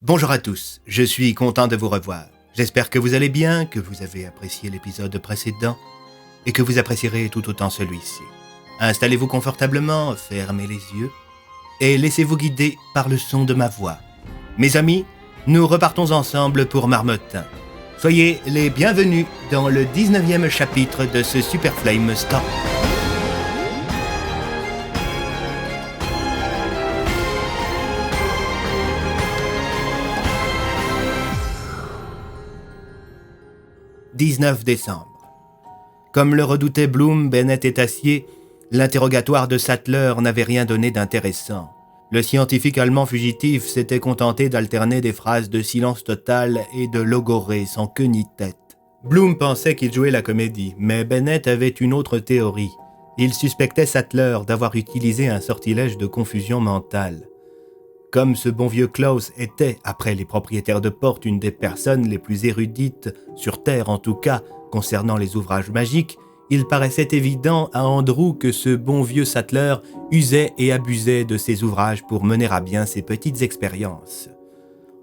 Bonjour à tous, je suis content de vous revoir. J'espère que vous allez bien, que vous avez apprécié l'épisode précédent et que vous apprécierez tout autant celui-ci. Installez-vous confortablement, fermez les yeux et laissez-vous guider par le son de ma voix. Mes amis, nous repartons ensemble pour Marmottin. Soyez les bienvenus dans le 19e chapitre de ce Super Flame Story. « 19 décembre. Comme le redoutait Bloom, Bennett et Tassier, l'interrogatoire de Sattler n'avait rien donné d'intéressant. Le scientifique allemand fugitif s'était contenté d'alterner des phrases de silence total et de logorrhée sans queue ni tête. Bloom pensait qu'il jouait la comédie, mais Bennett avait une autre théorie. Il suspectait Sattler d'avoir utilisé un sortilège de confusion mentale. Comme ce bon vieux Klaus était, après les propriétaires de Porte, une des personnes les plus érudites, sur Terre en tout cas, concernant les ouvrages magiques, il paraissait évident à Andrew que ce bon vieux Sattler usait et abusait de ses ouvrages pour mener à bien ses petites expériences.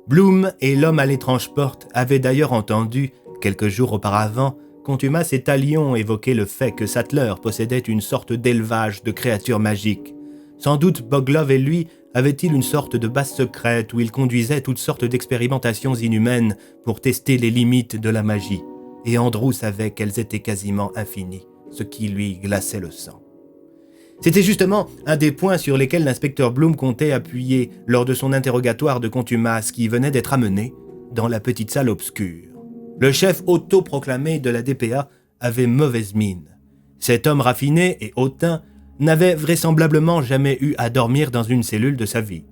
Bloom et l'homme à l'étrange porte avaient d'ailleurs entendu, quelques jours auparavant, Contumace et Talion évoquer le fait que Sattler possédait une sorte d'élevage de créatures magiques. Sans doute Boglov et lui avait-il une sorte de base secrète où il conduisait toutes sortes d'expérimentations inhumaines pour tester les limites de la magie. Et Andrew savait qu'elles étaient quasiment infinies, ce qui lui glaçait le sang. C'était justement un des points sur lesquels l'inspecteur Bloom comptait appuyer lors de son interrogatoire de Contumace qui venait d'être amené dans la petite salle obscure. Le chef autoproclamé de la DPA avait mauvaise mine. Cet homme raffiné et hautain n'avait vraisemblablement jamais eu à dormir dans une cellule de sa vie.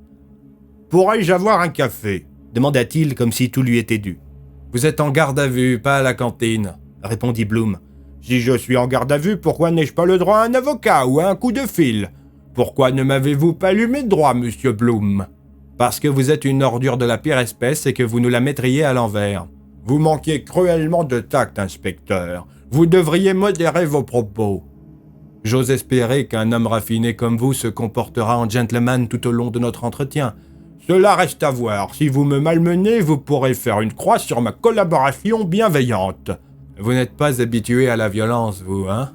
« Pourrais-je avoir un café ?» demanda-t-il comme si tout lui était dû. « Vous êtes en garde à vue, pas à la cantine, » répondit Bloom. « Si je suis en garde à vue, pourquoi n'ai-je pas le droit à un avocat ou à un coup de fil ? Pourquoi ne m'avez-vous pas lu mes droits, monsieur Bloom ?»« Parce que vous êtes une ordure de la pire espèce et que vous nous la mettriez à l'envers. »« Vous manquez cruellement de tact, inspecteur. Vous devriez modérer vos propos. » J'ose espérer qu'un homme raffiné comme vous se comportera en gentleman tout au long de notre entretien. Cela reste à voir. Si vous me malmenez, vous pourrez faire une croix sur ma collaboration bienveillante. Vous n'êtes pas habitué à la violence, vous, hein ?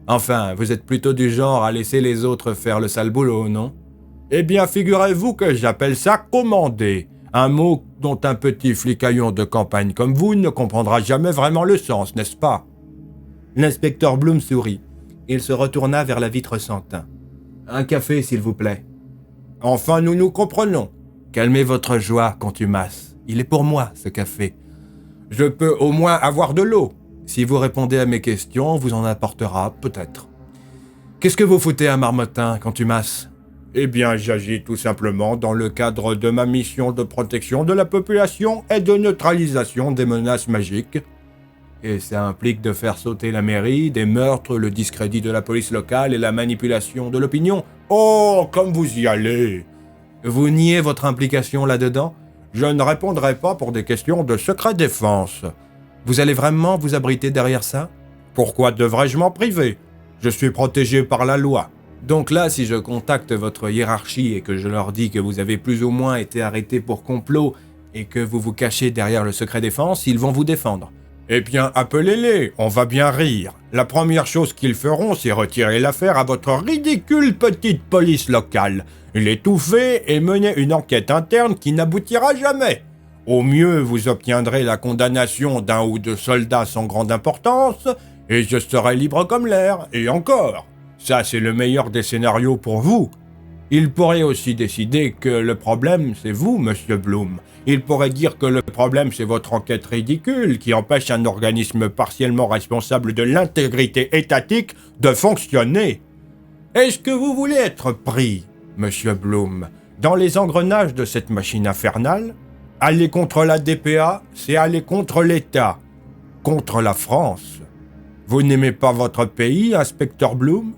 Enfin, vous êtes plutôt du genre à laisser les autres faire le sale boulot, non ? Eh bien, figurez-vous que j'appelle ça commander. Un mot dont un petit flicaillon de campagne comme vous ne comprendra jamais vraiment le sens, n'est-ce pas ? L'inspecteur Bloom sourit. Il se retourna vers la vitre sans teint. « Un café, s'il vous plaît. »« Enfin, nous nous comprenons. » Calmez votre joie, Contumace. Il est pour moi, ce café. Je peux au moins avoir de l'eau. Si vous répondez à mes questions, on vous en apportera, peut-être. Qu'est-ce que vous foutez à Marmottin, Contumace ? Eh bien, j'agis tout simplement dans le cadre de ma mission de protection de la population et de neutralisation des menaces magiques. Et ça implique de faire sauter la mairie, des meurtres, le discrédit de la police locale et la manipulation de l'opinion. Oh, comme vous y allez ! Vous niez votre implication là-dedans ? Je ne répondrai pas pour des questions de secret défense. Vous allez vraiment vous abriter derrière ça ? Pourquoi devrais-je m'en priver ? Je suis protégé par la loi. Donc là, si je contacte votre hiérarchie et que je leur dis que vous avez plus ou moins été arrêté pour complot et que vous vous cachez derrière le secret défense, ils vont vous défendre. Eh bien, appelez-les, on va bien rire. La première chose qu'ils feront, c'est retirer l'affaire à votre ridicule petite police locale, l'étouffer et mener une enquête interne qui n'aboutira jamais. Au mieux, vous obtiendrez la condamnation d'un ou deux soldats sans grande importance, et je serai libre comme l'air, et encore. Ça, c'est le meilleur des scénarios pour vous. Il pourrait aussi décider que le problème, c'est vous, monsieur Bloom. Il pourrait dire que le problème, c'est votre enquête ridicule qui empêche un organisme partiellement responsable de l'intégrité étatique de fonctionner. Est-ce que vous voulez être pris, monsieur Bloom, dans les engrenages de cette machine infernale ? Aller contre la DPA, c'est aller contre l'État, contre la France. Vous n'aimez pas votre pays, inspecteur Bloom ?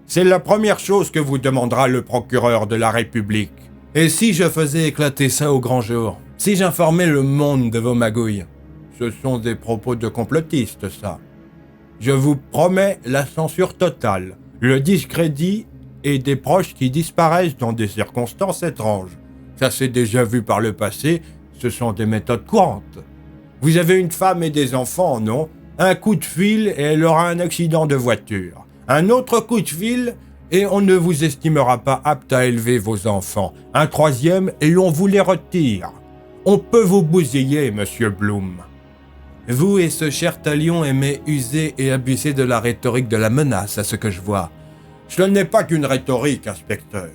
C'est la première chose que vous demandera le procureur de la République. Et si je faisais éclater ça au grand jour ? Si j'informais le monde de vos magouilles ? Ce sont des propos de complotistes, ça. Je vous promets la censure totale, le discrédit et des proches qui disparaissent dans des circonstances étranges. Ça s'est déjà vu par le passé, Ce sont des méthodes courantes. Vous avez une femme et des enfants, non? Un coup de fil et elle aura un accident de voiture. Un autre coup de fil et on ne vous estimera pas apte à élever vos enfants. Un troisième et on vous les retire. On peut vous bousiller, monsieur Bloom. Vous et ce cher talion aimez user et abuser de la rhétorique de la menace, à ce que je vois. Ce n'est pas qu'une rhétorique, inspecteur.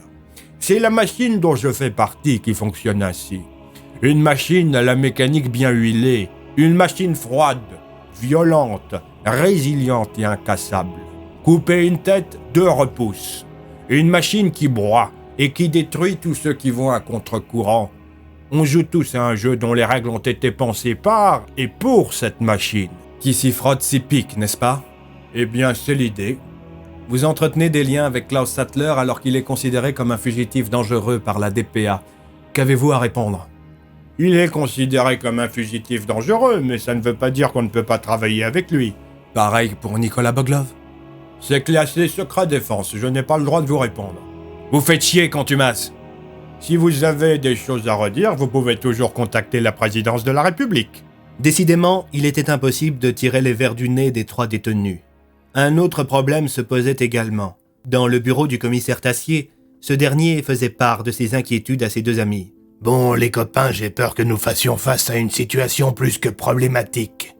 C'est la machine dont je fais partie qui fonctionne ainsi. Une machine à la mécanique bien huilée, une machine froide, violente, résiliente et incassable. Couper une tête, 2 repousses. Une machine qui broie et qui détruit tous ceux qui vont à contre-courant. On joue tous à un jeu dont les règles ont été pensées par et pour cette machine. Qui s'y frotte s'y pique, n'est-ce pas? Eh bien, c'est l'idée. Vous entretenez des liens avec Klaus Sattler alors qu'il est considéré comme un fugitif dangereux par la DPA. Qu'avez-vous à répondre? Il est considéré comme un fugitif dangereux, mais ça ne veut pas dire qu'on ne peut pas travailler avec lui. Pareil pour Nicolas Boglov? C'est classé secret défense, je n'ai pas le droit de vous répondre. Vous faites chier, contumace! Si vous avez des choses à redire, vous pouvez toujours contacter la présidence de la République. Décidément, il était impossible de tirer les vers du nez des 3 détenus. Un autre problème se posait également. Dans le bureau du commissaire Tassier, ce dernier faisait part de ses inquiétudes à ses 2 amis. « Bon, les copains, j'ai peur que nous fassions face à une situation plus que problématique.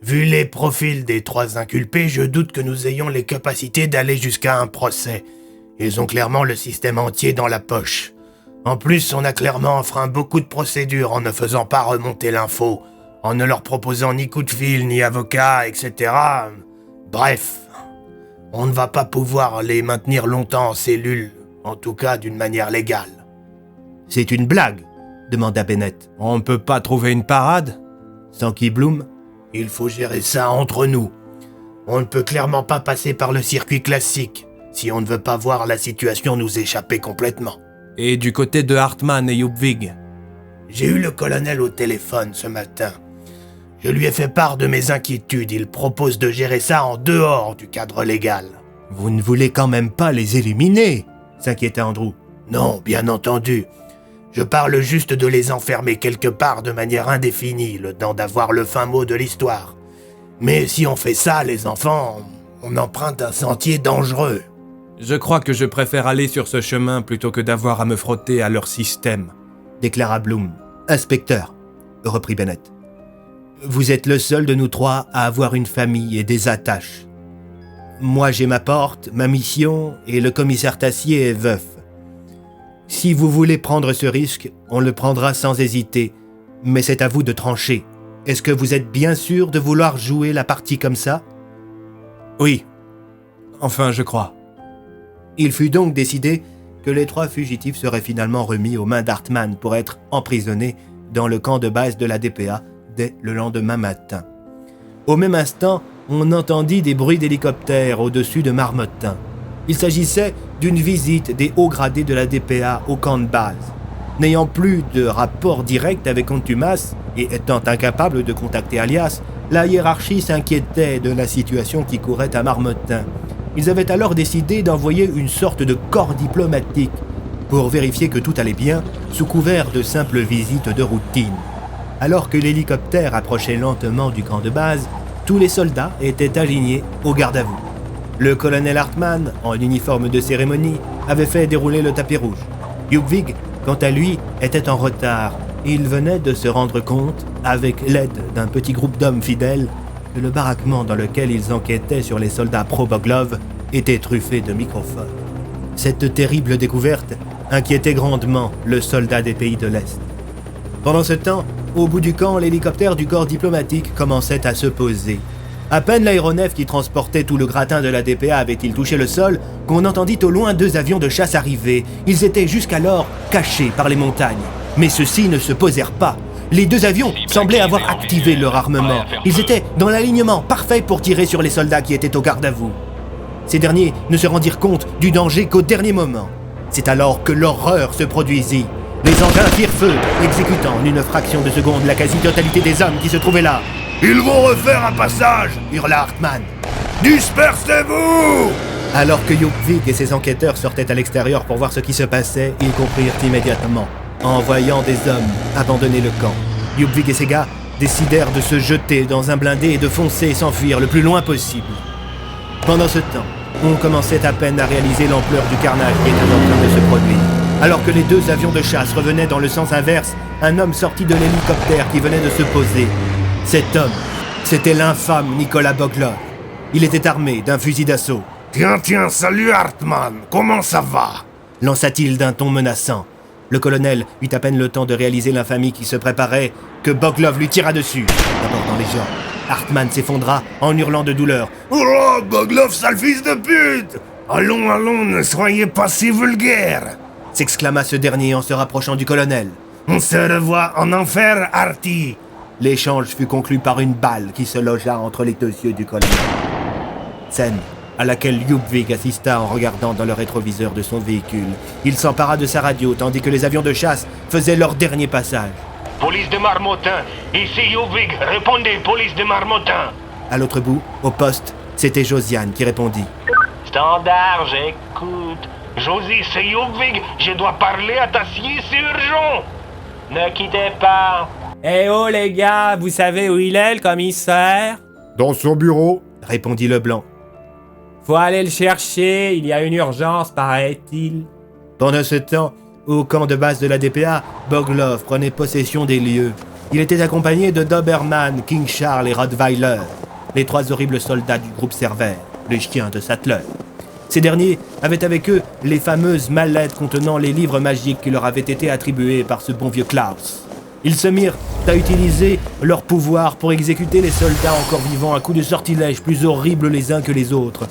Vu les profils des 3 inculpés, je doute que nous ayons les capacités d'aller jusqu'à un procès. Ils ont clairement le système entier dans la poche. En plus, on a clairement enfreint beaucoup de procédures en ne faisant pas remonter l'info, en ne leur proposant ni coup de fil, ni avocat, etc. Bref, on ne va pas pouvoir les maintenir longtemps en cellule, en tout cas d'une manière légale. » « C'est une blague ?» demanda Bennett. « On ne peut pas trouver une parade ?» s'enquit Bloom. « Il faut gérer ça entre nous. On ne peut clairement pas passer par le circuit classique, si on ne veut pas voir la situation nous échapper complètement. » Et du côté de Hartmann et Yupvig? J'ai eu le colonel au téléphone ce matin. Je lui ai fait part de mes inquiétudes. Il propose de gérer ça en dehors du cadre légal. « Vous ne voulez quand même pas les éliminer ?» s'inquiétait Andrew. « Non, bien entendu. Je parle juste de les enfermer quelque part de manière indéfinie, le temps d'avoir le fin mot de l'histoire. Mais si on fait ça, les enfants, on emprunte un sentier dangereux. » Je crois que je préfère aller sur ce chemin plutôt que d'avoir à me frotter à leur système, déclara Bloom. « Inspecteur, reprit Bennett. Vous êtes le seul de nous 3 à avoir une famille et des attaches. Moi j'ai ma porte, ma mission, et le commissaire Tassier est veuf. Si vous voulez prendre ce risque, on le prendra sans hésiter, mais c'est à vous de trancher. Est-ce que vous êtes bien sûr de vouloir jouer la partie comme ça ? » Oui. Enfin, je crois. Il fut donc décidé que les 3 fugitifs seraient finalement remis aux mains d'Hartmann pour être emprisonnés dans le camp de base de la DPA dès le lendemain matin. Au même instant, on entendit des bruits d'hélicoptères au-dessus de Marmottin. Il s'agissait d'une visite des hauts gradés de la DPA au camp de base. N'ayant plus de rapport direct avec Contumace et étant incapable de contacter Alias, la hiérarchie s'inquiétait de la situation qui courait à Marmottin. Ils avaient alors décidé d'envoyer une sorte de corps diplomatique pour vérifier que tout allait bien, sous couvert de simples visites de routine. Alors que l'hélicoptère approchait lentement du camp de base, tous les soldats étaient alignés au garde-à-vous. Le colonel Hartmann, en uniforme de cérémonie, avait fait dérouler le tapis rouge. Yupvig, quant à lui, était en retard. Il venait de se rendre compte, avec l'aide d'un petit groupe d'hommes fidèles, que le baraquement dans lequel ils enquêtaient sur les soldats pro-Boglov était truffé de microphones. Cette terrible découverte inquiétait grandement le soldat des pays de l'Est. Pendant ce temps, au bout du camp, l'hélicoptère du corps diplomatique commençait à se poser. À peine l'aéronef qui transportait tout le gratin de la DPA avait-il touché le sol qu'on entendit au loin 2 avions de chasse arriver. Ils étaient jusqu'alors cachés par les montagnes. Mais ceux-ci ne se posèrent pas. Les 2 avions semblaient avoir activé leur armement. Ils étaient dans l'alignement parfait pour tirer sur les soldats qui étaient au garde-à-vous. Ces derniers ne se rendirent compte du danger qu'au dernier moment. C'est alors que l'horreur se produisit. Les engins firent feu, exécutant en une fraction de seconde la quasi-totalité des hommes qui se trouvaient là. « Ils vont refaire un passage !» hurla Hartmann. « Dispersez-vous !» Alors que Yupvig et ses enquêteurs sortaient à l'extérieur pour voir ce qui se passait, ils comprirent immédiatement. en voyant des hommes abandonner le camp. Yupvig et ses gars décidèrent de se jeter dans un blindé et de foncer et s'enfuir le plus loin possible. Pendant ce temps, on commençait à peine à réaliser l'ampleur du carnage qui était en train de se produire. Alors que les deux avions de chasse revenaient dans le sens inverse, un homme sortit de l'hélicoptère qui venait de se poser. Cet homme, c'était l'infâme Nicolas Boglov. Il était armé d'un fusil d'assaut. « Tiens, salut Hartmann, comment ça va ?» lança-t-il d'un ton menaçant. Le colonel eut à peine le temps de réaliser l'infamie qui se préparait que Boglov lui tira dessus, d'abord dans les jambes. Hartmann s'effondra en hurlant de douleur. « Oh, Boglov, sale fils de pute ! Allons, ne soyez pas si vulgaire !» s'exclama ce dernier en se rapprochant du colonel. « On se revoit en enfer, Artie !» L'échange fut conclu par une balle qui se logea entre les deux yeux du colonel. Scène à laquelle Yupvig assista en regardant dans le rétroviseur de son véhicule. Il s'empara de sa radio tandis que les avions de chasse faisaient leur dernier passage. « Police de Marmottin, ici Yupvig, répondez, police de Marmottin !» À l'autre bout, au poste, c'était Josiane qui répondit. « Standard, j'écoute. Josie, c'est Yupvig, je dois parler à Tassier, c'est urgent. Ne quittez pas. » Eh oh les gars, vous savez où il est, le commissaire ? Dans son bureau. Répondit Leblanc. Faut aller le chercher, il y a une urgence, paraît-il. Pendant ce temps, au camp de base de la DPA, Boglov prenait possession des lieux. Il était accompagné de Doberman, King Charles et Rottweiler, les trois horribles soldats du groupe Cervère, le chien de Sattler. Ces derniers avaient avec eux les fameuses mallettes contenant les livres magiques qui leur avaient été attribués par ce bon vieux Klaus. Ils se mirent à utiliser leur pouvoir pour exécuter les soldats encore vivants à coups de sortilèges plus horribles les uns que les autres.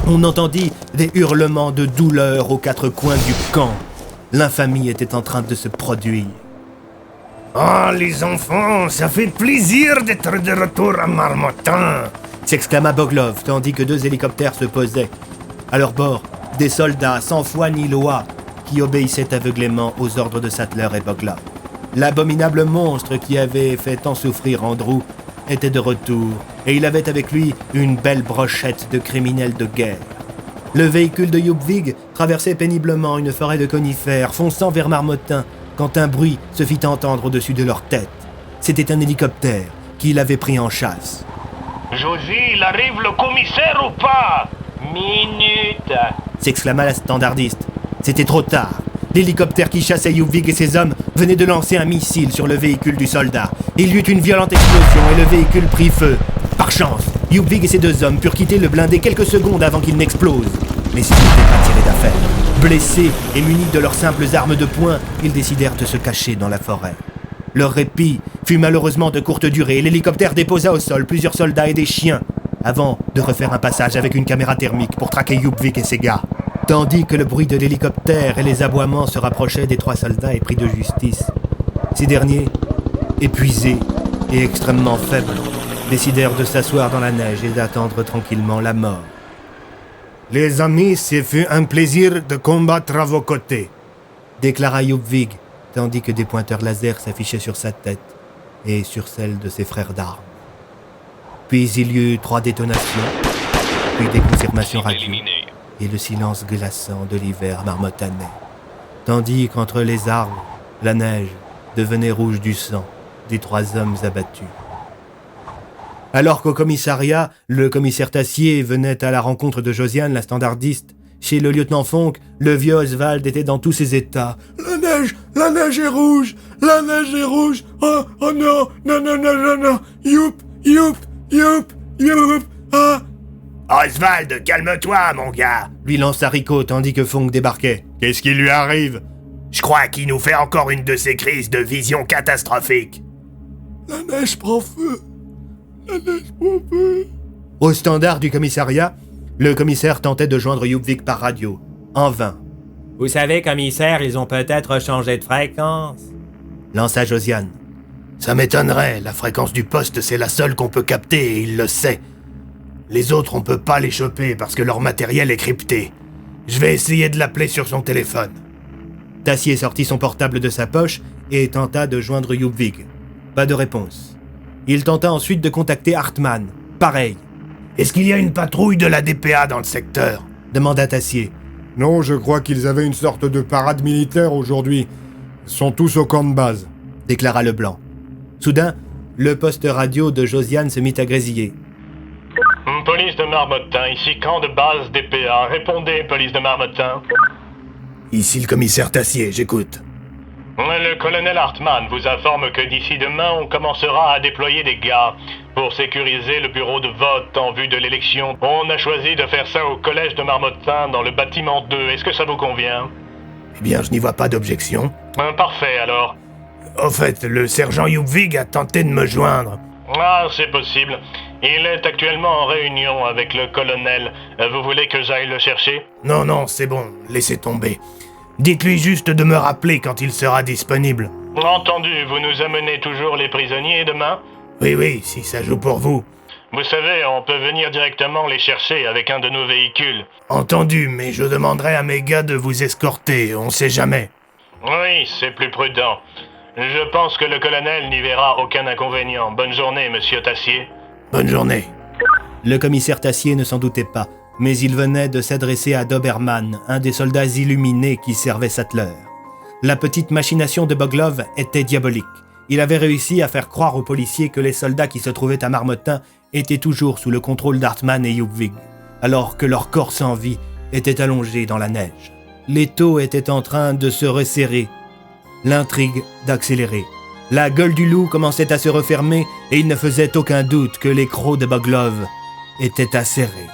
On entendit des hurlements de douleur aux quatre coins du camp. L'infamie était en train de se produire. « Oh, les enfants, ça fait plaisir d'être de retour à Marmottin !» s'exclama Boglov, tandis que deux hélicoptères se posaient. À leur bord, des soldats sans foi ni loi qui obéissaient aveuglément aux ordres de Sattler et Boglov. L'abominable monstre qui avait fait tant souffrir Andrew était de retour, et il avait avec lui une belle brochette de criminels de guerre. Le véhicule de Yupvig traversait péniblement une forêt de conifères, fonçant vers Marmottin, quand un bruit se fit entendre au-dessus de leur tête. C'était un hélicoptère qui l'avait pris en chasse. « Josie, il arrive le commissaire ou pas ? Minute !» s'exclama la standardiste. C'était trop tard. L'hélicoptère qui chassait Yupvig et ses hommes venait de lancer un missile sur le véhicule du soldat. Il y eut une violente explosion et le véhicule prit feu. Par chance, Yupvig et ses deux hommes purent quitter le blindé quelques secondes avant qu'il n'explose. Mais ils n'étaient pas tirés d'affaire. Blessés et munis de leurs simples armes de poing, ils décidèrent de se cacher dans la forêt. Leur répit fut malheureusement de courte durée et l'hélicoptère déposa au sol plusieurs soldats et des chiens avant de refaire un passage avec une caméra thermique pour traquer Yupvig et ses gars. Tandis que le bruit de l'hélicoptère et les aboiements se rapprochaient des trois soldats épris de justice. Ces derniers, épuisés et extrêmement faibles, décidèrent de s'asseoir dans la neige et d'attendre tranquillement la mort. « Les amis, ce fut un plaisir de combattre à vos côtés !» déclara Yupvig, tandis que des pointeurs laser s'affichaient sur sa tête et sur celle de ses frères d'armes. Puis il y eut 3 détonations, puis des confirmations radio, et le silence glaçant de l'hiver marmottanais, tandis qu'entre les arbres, la neige devenait rouge du sang des 3 hommes abattus. Alors qu'au commissariat, le commissaire Tassier venait à la rencontre de Josiane, la standardiste, chez le lieutenant Fonck, le vieux Oswald était dans tous ses états. La neige est rouge, la neige est rouge, oh non, non, youp, ah. Oswald, calme-toi, mon gars, lui lança Rico tandis que Fonck débarquait. Qu'est-ce qui lui arrive? Je crois qu'il nous fait encore une de ces crises de vision catastrophique. La neige prend feu. Au standard du commissariat, le commissaire tentait de joindre Yupvig par radio. En vain. Vous savez, commissaire, ils ont peut-être changé de fréquence. Lança Josiane. Ça m'étonnerait, la fréquence du poste c'est la seule qu'on peut capter et il le sait. Les autres on peut pas les choper parce que leur matériel est crypté. Je vais essayer de l'appeler sur son téléphone. Tassier sortit son portable de sa poche et tenta de joindre Yupvig. Pas de réponse. Il tenta ensuite de contacter Hartmann. Pareil. Est-ce qu'il y a une patrouille de la DPA dans le secteur? Demanda Tassier. Non, je crois qu'ils avaient une sorte de parade militaire aujourd'hui. Sont tous au camp de base. déclara Leblanc. Soudain, le poste radio de Josiane se mit à grésiller. Police de Marmottin, ici camp de base DPA. Répondez, police de Marmottin. Ici le commissaire Tassier, j'écoute. Le colonel Hartmann vous informe que d'ici demain, on commencera à déployer des gars pour sécuriser le bureau de vote en vue de l'élection. On a choisi de faire ça au collège de Marmottin dans le bâtiment 2. Est-ce que ça vous convient? Eh bien, je n'y vois pas d'objection. Parfait, alors. Au fait, le sergent Yupvig a tenté de me joindre. Ah, c'est possible. Il est actuellement en réunion avec le colonel. Vous voulez que j'aille le chercher? Non, c'est bon, laissez tomber. Dites-lui juste de me rappeler quand il sera disponible. Entendu, vous nous amenez toujours les prisonniers demain? Oui, si ça joue pour vous. Vous savez, on peut venir directement les chercher avec un de nos véhicules. Entendu, mais je demanderai à mes gars de vous escorter, on sait jamais. Oui, c'est plus prudent. Je pense que le colonel n'y verra aucun inconvénient. Bonne journée, monsieur Tassier. Bonne journée. Le commissaire Tassier ne s'en doutait pas, mais il venait de s'adresser à Doberman, un des soldats illuminés qui servait Sattler. La petite machination de Boglov était diabolique. Il avait réussi à faire croire aux policiers que les soldats qui se trouvaient à Marmottin étaient toujours sous le contrôle d'Hartmann et Yupvig, alors que leur corps sans vie était allongé dans la neige. L'étau était en train de se resserrer, l'intrigue d'accélérer. La gueule du loup commençait à se refermer et il ne faisait aucun doute que les crocs de Boglov étaient acérés.